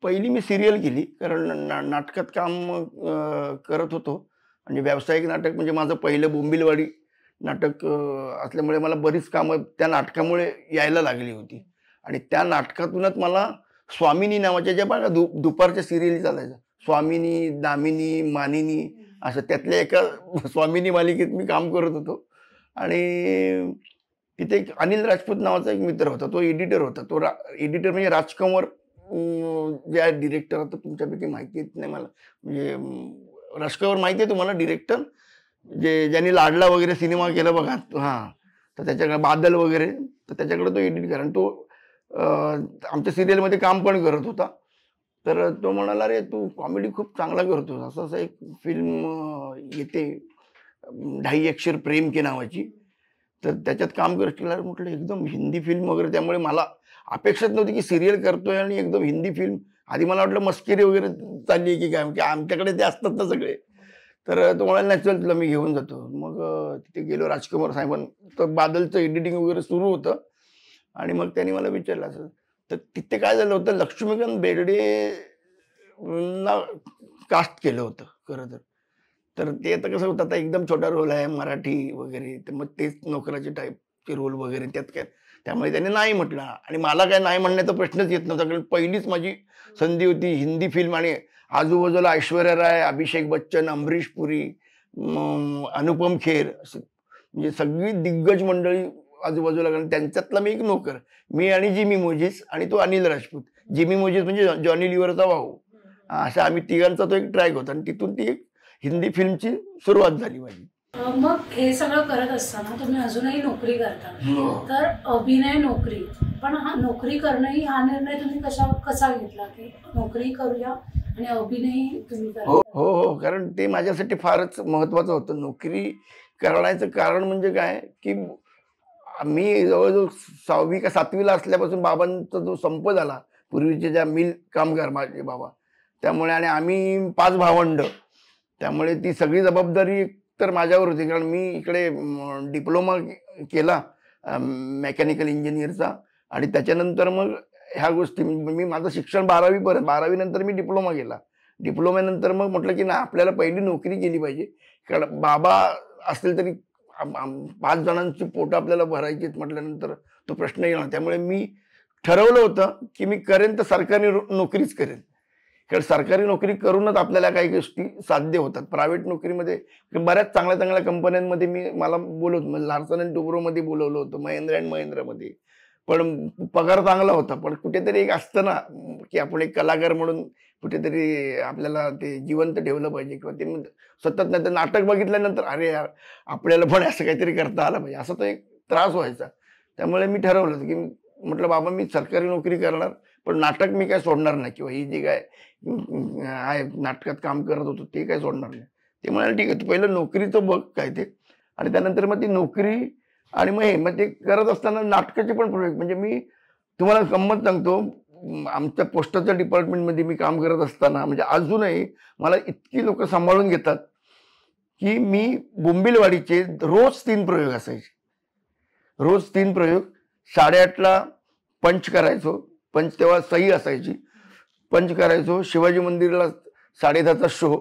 पहिली मी सिरियल केली कारण नाटकात काम करत होतो आणि व्यावसायिक नाटक म्हणजे माझं पहिलं बोंबिलवाडी नाटक असल्यामुळे मला बरीच कामं त्या नाटकामुळे यायला लागली होती आणि त्या नाटकातूनच मला स्वामिनी नावाच्या ज्या बघा दुपारच्या सिरियली चालायच्या स्वामिनी, दामिनी, मानिनी असं त्यातल्या एका स्वामिनी मालिकेत मी काम करत होतो आणि तिथे एक अनिल राजपूत नावाचा एक मित्र होता. तो एडिटर होता. तो एडिटर म्हणजे राजकंवर ज्या डिरेक्टर होता तुमच्यापैकी माहिती नाही मला म्हणजे राजकंवर माहिती आहे तुम्हाला डिरेक्टर ज्यांनी लाडला वगैरे सिनेमा केला बघा हां तर त्याच्याकडे बादल वगैरे तर त्याच्याकडे तो एडिट करा आणि तो आमच्या सिरियलमध्ये काम पण करत होता. तर तो म्हणाला रे तू कॉमेडी खूप चांगला करतो असं असं एक फिल्म येते 2.5 अक्षर प्रेम के नावाची तर त्याच्यात काम करशील म्हटलं एकदम हिंदी फिल्म वगैरे त्यामुळे मला अपेक्षाच नव्हती की सिरियल करतोय आणि एकदम हिंदी फिल्म आधी मला वाटलं मस्करी वगैरे चालली की काय की आमच्याकडे ते असतात ना सगळे तर तो म्हणाला नाही चल तुला मी घेऊन जातो. मग तिथे गेलो राजकुमार साहेबांचं बादलचं एडिटिंग वगैरे सुरू होतं आणि मग त्यांनी मला विचारलं असं तर तिथे काय झालं होतं लक्ष्मीकांत बेर्डे ना कास्ट केलं होतं खरं तर ते आता कसं होतं आता एकदम छोटा रोल आहे मराठी वगैरे तर मग तेच नोकराचे टाईपचे रोल वगैरे त्यात काय त्यामुळे त्याने नाही म्हटलं आणि मला काय नाही म्हणण्याचा प्रश्नच येत नव्हता कारण पहिलीच माझी संधी होती हिंदी फिल्म आणि आजूबाजूला ऐश्वर्या राय, अभिषेक बच्चन, अमरीश पुरी, अनुपम खेर असं म्हणजे सगळी दिग्गज मंडळी आजूबाजूला कारण त्यांच्यातला मी एक नोकर मी आणि जिमी मोजिस आणि तो अनिल राजपूत. जिमी मोजिस म्हणजे जॉनी लिव्हरचा भाऊ असा आम्ही तिघांचा तो एक ट्रॅक होता आणि तिथून ती एक हिंदी फिल्मची सुरुवात झाली माझी. मग हे सगळं करत असताना तुम्ही अजूनही नोकरी करता तर अभिनय नोकरी पण हा नोकरी करणं हा निर्णय तुम्ही कसा घेतला की नोकरी करूया आणि अभिनय तुम्ही करा? हो हो कारण ते माझ्यासाठी फारच महत्वाचं होतं. नोकरी करण्याचं कारण म्हणजे काय की मी जवळजवळ 6वी का 7वीला असल्यापासून बाबांचा जो संप झाला पूर्वीचे ज्या मिल कामगार माझे बाबा त्यामुळे आणि आम्ही 5 भावंड त्यामुळे ती सगळी जबाबदारी तर माझ्यावर होती कारण मी इकडे डिप्लोमा केला मेकॅनिकल इंजिनिअरचा आणि त्याच्यानंतर मग ह्या गोष्टी मी माझं शिक्षण 12वी पर्यंत 12वी नंतर मी डिप्लोमा केला. डिप्लोम्यानंतर मग म्हटलं की ना आपल्याला पहिली नोकरी केली पाहिजे कारण बाबा असेल तरी 5 जणांची पोटं आपल्याला भरायची म्हटल्यानंतर तो प्रश्न येणार त्यामुळे मी ठरवलं होतं की मी करेन तर सरकारी नोकरीच करेन कारण सरकारी नोकरी करूनच आपल्याला काही गोष्टी साध्य होतात. प्रायव्हेट नोकरीमध्ये बऱ्याच चांगल्या चांगल्या कंपन्यांमध्ये मला बोलवतो लार्सन अँड टुब्रोमध्ये बोलवलं होतं महिंद्रा अँड महिंद्रामध्ये पण पगार चांगला होता पण कुठेतरी एक असतं ना की आपण एक कलाकार म्हणून कुठेतरी आपल्याला ते जिवंत ठेवलं पाहिजे किंवा ते सतत नाही तर नाटक बघितल्यानंतर अरे यार आपल्याला पण असं काहीतरी करता आलं पाहिजे असा तो एक त्रास व्हायचा. त्यामुळे मी ठरवलं की म्हटलं बाबा मी सरकारी नोकरी करणार पण नाटक मी काय सोडणार नाही किंवा ही जी काय आहे नाटकात काम करत होतो ते काय सोडणार नाही. ते म्हणाले ठीक आहे तू पहिलं नोकरीचं बघ काय ते आणि त्यानंतर मग ती नोकरी आणि मग ते करत असताना नाटकाचे पण प्रयोग म्हणजे मी तुम्हाला गंमत सांगतो आमच्या पोस्टाच्या डिपार्टमेंटमध्ये मी काम करत असताना म्हणजे अजूनही मला इतकी लोक सांभाळून घेतात की मी बोंबिलवाडीचे रोज 3 प्रयोग असायचे. रोज 3 प्रयोग 8:30ला पंच करायचो पंच तेव्हा सही असायची पंच करायचो शिवाजी मंदिरला 10:30चा शो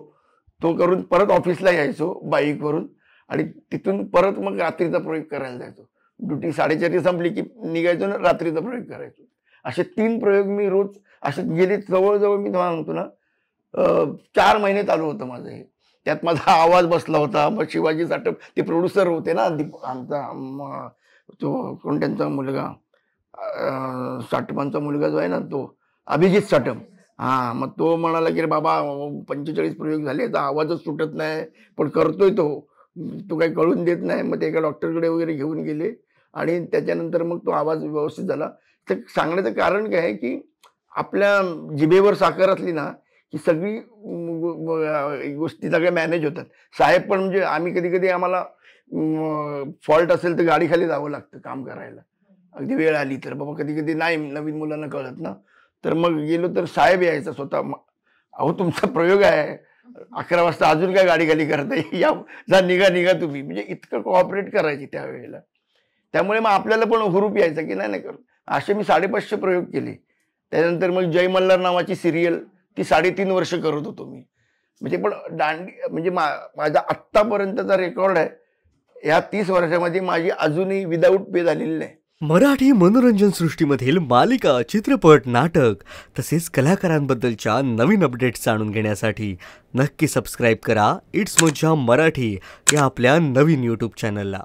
तो करून परत ऑफिसला यायचो बाईकवरून आणि तिथून परत मग रात्रीचा प्रयोग करायला जायचो. ड्युटी 4:30 संपली की निघायचो ना रात्रीचा प्रयोग करायचो. असे 3 प्रयोग मी रोज असे गेले जवळजवळ मी तुम्हाला म्हणतो ना 4 महिने चालू होतं माझं हे. त्यात माझा आवाज बसला होता. मग शिवाजी साटम ते प्रोड्युसर होते ना आमचा तो कोण त्यांचा मुलगा साटमांचा मुलगा जो आहे ना तो अभिजित साटम हां मग तो म्हणाला की रे बाबा 45 प्रयोग झाले तर आवाजच सुटत नाही पण करतोय तो काही कळून देत नाही. मग ते एका डॉक्टरकडे वगैरे घेऊन गेले आणि त्याच्यानंतर मग तो आवाज व्यवस्थित झाला. तर सांगण्याचं कारण काय आहे की आपल्या जिभेवर साखर असली ना की सगळी गोष्टी सगळ्या मॅनेज होतात. साहेब पण म्हणजे आम्ही कधी कधी आम्हाला फॉल्ट असेल तर गाडीखाली जावं लागतं काम करायला अगदी वेळ आली तर बाबा कधी कधी नाही नवीन मुलांना कळत ना तर मग गेलो तर साहेब यायचा स्वतः अहो तुमचा प्रयोग आहे 11 वाजता अजून काय गाडी खाली करताय या जा निघा तुम्ही म्हणजे इतकं कोऑपरेट करायची त्यावेळेला. त्यामुळे मग आपल्याला पण हुरूप यायचा की नाही करू. असे मी 550 प्रयोग केले त्यानंतर मग जय मल्हार नावाची सिरियल ती 3.5 वर्ष करत होतो मी. म्हणजे पण म्हणजे माझा आत्तापर्यंतचा रेकॉर्ड आहे, ह्या 30 वर्षामध्ये माझी अजूनही विदाऊट पे झालेली नाही. मराठी मनोरंजन सृष्टीमधील मालिका, चित्रपट, नाटक तसेच कलाकारांबद्दलच्या नवीन अपडेट्स जाणून घेण्यासाठी नक्की सबस्क्राईब करा इट्स मज्जा मराठी या आपल्या नवीन यूट्यूब चॅनलला.